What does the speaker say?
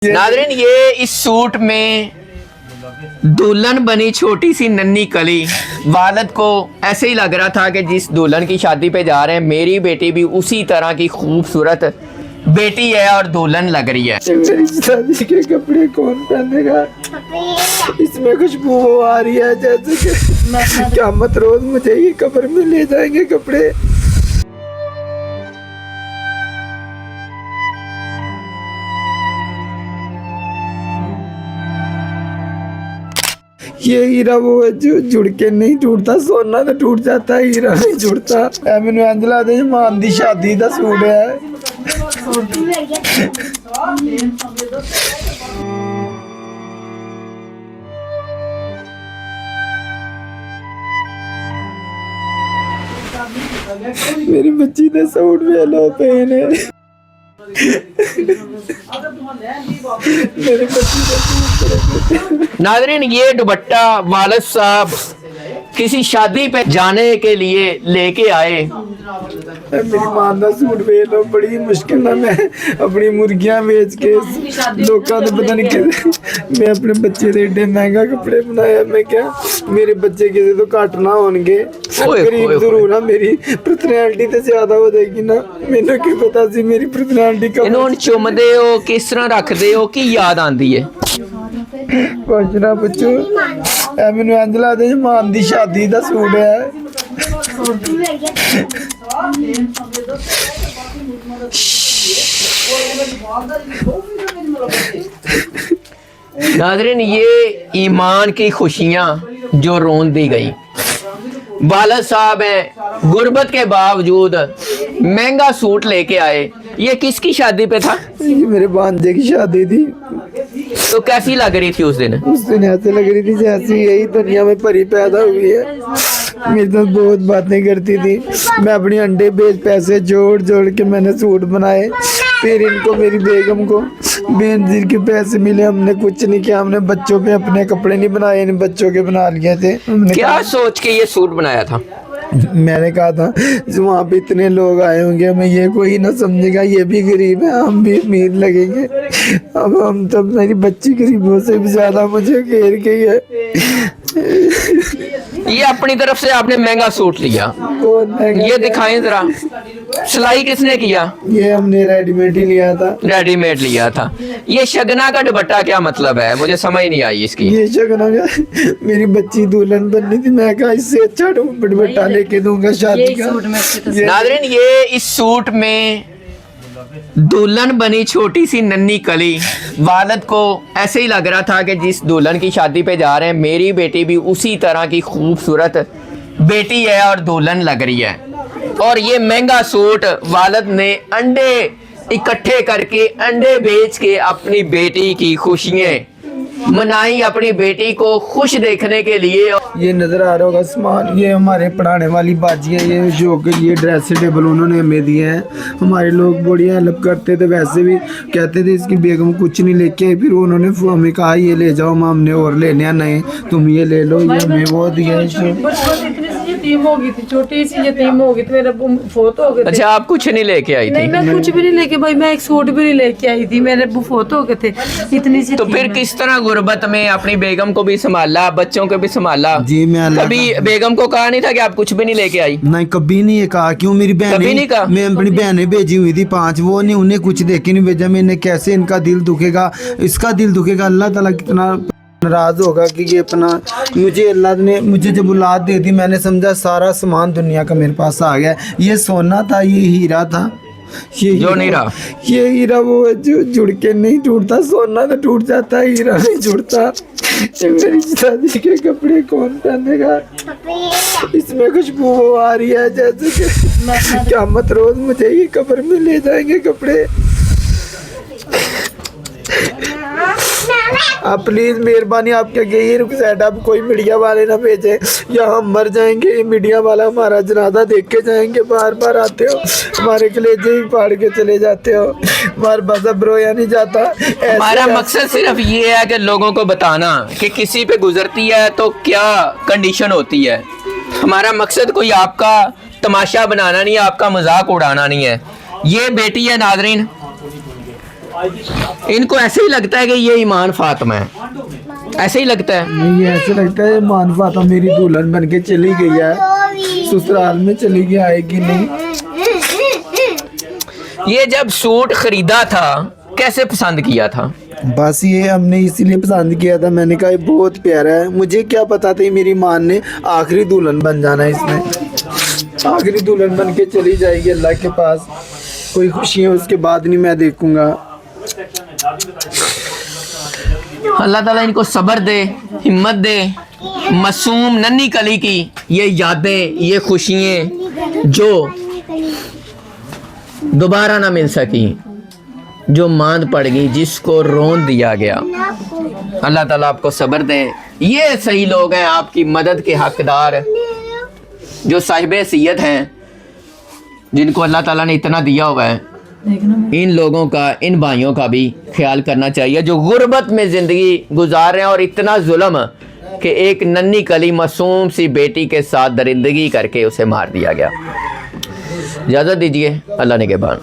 नाज़रीन, ये इस सूट में दुल्हन बनी छोटी सी नन्ही कली। वालिद को ऐसे ही लग रहा था कि जिस दुल्हन की शादी पे जा रहे हैं मेरी बेटी भी उसी तरह की खूबसूरत बेटी है और दुल्हन लग रही है। मेरी शादी के कपड़े कौन पहनेगा? इसमें खुशबू आ रही है जैसे कि क़यामत रोज मुझे ये कब्र में ले जाएंगे कपड़े। ये हीरा वो है जो जुड़ के नहीं टूटता, सोना तो टूट जाता है, हीरा नहीं जुड़ता। मैनू इंज लगदा जिवें मां दी शादी दा सूट है। मेरी बच्ची दे सूट वे लो पे ने मेरी बच्ची दे सूट। नाज़रीन, ये दुपट्टा वालिद साहब किसी शादी पे जाने के लिए लेके आए। मेरी मां दा सूट वे लो, बड़ी मुश्किल ना मैं अपनी मुर्गियां बेच के लोगों ने पता नहीं कि मैं अपने बच्चे दे एडे महंगा कपड़े बनाया। मैं क्या मेरे बच्चे किसी तो घट ना होंगे, गरीब जरूर है, मेरी पर्सनैलिटी तो ज्यादा हो जाएगी ना। मैंने की पता सी मेरी पर्सनैलिटी का। इन्होंने चुमदे हो, किस तरह रखदे हो, की याद आंदी है? कुछ ना पूछो, मैनू इंज लगदा जिवें मां दी शादी दा सूट है। नाज़रीन, ये ईमान की खुशियाँ जो रोन दी गई। वालिद साहब हैं, गुर्बत के बावजूद महंगा सूट लेके आए। ये किसकी शादी पे था? ये मेरे भांजे की शादी थी। तो कैसी लग रही थी उस दिन? ऐसे लग रही थी जैसे यही दुनिया में परी पैदा हुई है। मेरे तो बहुत बातें करती थी। मैं अपनी अंडे बेच पैसे जोड़ जोड़ के मैंने सूट बनाए। फिर इनको, मेरी बेगम को बेनजीर के पैसे मिले। हमने कुछ नहीं किया, हमने बच्चों पे अपने कपड़े नहीं बनाए, इन बच्चों के बना लिए थे। क्या सोच के ये सूट बनाया था? मैंने कहा था जो वहाँ पे इतने लोग आए होंगे, हमें ये कोई ना समझेगा ये भी गरीब है, हम भी अमीर लगेंगे। अब हम तो, मेरी बच्ची गरीबों से भी ज्यादा मुझे घेर गई है। ये अपनी तरफ से आपने महंगा सूट लिया, ये दिखाएं जरा। सिलाई किसने किया? ये हमने रेडीमेड ही लिया था। रेडीमेड लिया था। ये शगना का दुपट्टा क्या मतलब है? मुझे समझ नहीं आई इसकी। ये शगना का, मेरी बच्ची दुल्हन बननी थी, मैं कहा इससे अच्छा दुपट्टा लेके दूंगा शादी का। नाज़रीन, ये इस सूट में दुल्हन बनी छोटी सी नन्ही कली। वालिद को ऐसे ही लग रहा था कि जिस दुल्हन की शादी पे जा रहे हैं मेरी बेटी भी उसी तरह की खूबसूरत बेटी है और दुल्हन लग रही है। और ये महंगा सूट वालिद ने अंडे इकट्ठे करके, अंडे बेच के अपनी बेटी की खुशियाँ मनाई, अपनी बेटी को खुश देखने के लिए। ये नजर आ रहा होगा सामान, ये हमारे पढ़ाने वाली बाजी है। ये जो कि ये ड्रेसिंग टेबल उन्होंने हमें दिए हैं। हमारे लोग बड़ी हेल्प करते थे, वैसे भी कहते थे इसकी बेगम कुछ नहीं लेके आई। फिर उन्होंने हमें कहा ये ले जाओ, हमने और लेने हैं, नहीं तुम ये ले लो, ये हमें वो दिया। यतीम हो गई थी, छोटी सी यतीम हो गई थी, मेरा फोत हो गए थे। अच्छा, आप कुछ नहीं लेके आई थी? नहीं, मैं कुछ भी नहीं लेके, भाई मैं एक सूट भी नहीं लेके आई थी, मेरे फोत हो गए थे, इतनी सी। तो फिर किस तरह गुर्बत में अपनी बेगम को भी संभाला, बच्चों को भी संभाला? जी, मैं कभी बेगम को कहा नहीं था कि आप कुछ भी नहीं लेके आई? नहीं, कभी नहीं कहा। क्यों? मेरी बहन, कभी नहीं कहा? मैं अपनी बहनें भेजी हुई थी 5, वो नहीं, उन्हें कुछ देख के नहीं भेजा मैंने। कैसे इनका दिल दुखेगा, इसका दिल दुखेगा। अल्लाह ताला कितना नाराज होगा कि ये अपना, मुझे अल्लाह ने मुझे जब औलाद दे दी, मैंने समझा सारा सामान दुनिया का मेरे पास आ गया। ये सोना था, ये हीरा था, ये जो नहीं रहा। ये हीरा वो है जो जुड़ के नहीं टूटता, सोना तो टूट जाता है, हीरा नहीं जुड़ता। मेरी शादी के कपड़े कौन पहनेगा? इसमें खुशबू आ रही है जैसे कि क़यामत रोज मुझे ये कब्र में ले जाएंगे कपड़े। आप प्लीज मेहरबानी आपके यही रिक्वेस्ट, आप कोई मीडिया वाले ना भेजे, या हम मर जाएंगे। ये मीडिया वाला हमारा जनाजा देख के जाएंगे। बार बार आते हो, हमारे कलेजे ही फाड़ के चले जाते हो, हमारे बज़ब रोया नहीं जाता। हमारा मकसद सिर्फ ये है कि लोगों को बताना कि किसी पे गुजरती है तो क्या कंडीशन होती है। हमारा मकसद कोई आपका तमाशा बनाना नहीं है, आपका मजाक उड़ाना नहीं है। ये बेटी है नाज़रीन, इनको ऐसे ही लगता है कि ये ईमान फातिमा है, ऐसे ही लगता है। नहीं ऐसे लगता है मान फातिमा मेरी दुल्हन बन के चली गई है, ससुराल में चली गई, आएगी नहीं। ये जब सूट खरीदा था कैसे पसंद किया था? बस ये हमने इसीलिए पसंद किया था, मैंने कहा ये बहुत प्यारा है। मुझे क्या पता था मेरी माँ ने आखिरी दुल्हन बन जाना है, इसमें आखिरी दुल्हन बन के चली जाएगी अल्लाह के पास, कोई खुशियाँ उसके बाद नहीं मैं देखूंगा। अल्लाह ताला इनको सब्र दे, हिम्मत दे। मासूम नन्ही कली की ये यादें, ये खुशियाँ जो दोबारा ना मिल सकी, जो मांद पड़ गई, जिसको रोन दिया गया, अल्लाह ताला आपको सब्र दे। ये सही लोग हैं आपकी मदद के हकदार, जो साहिब हैसियत हैं, जिनको अल्लाह ताला ने इतना दिया हुआ है। इन लोगों का, इन भाइयों का भी ख्याल करना चाहिए जो गुर्बत में ज़िंदगी गुजार रहे हैं, और इतना जुल्म कि एक नन्ही कली मासूम सी बेटी के साथ दरिंदगी करके उसे मार दिया गया। इजाज़त दीजिए, अल्लाह ने के बाद।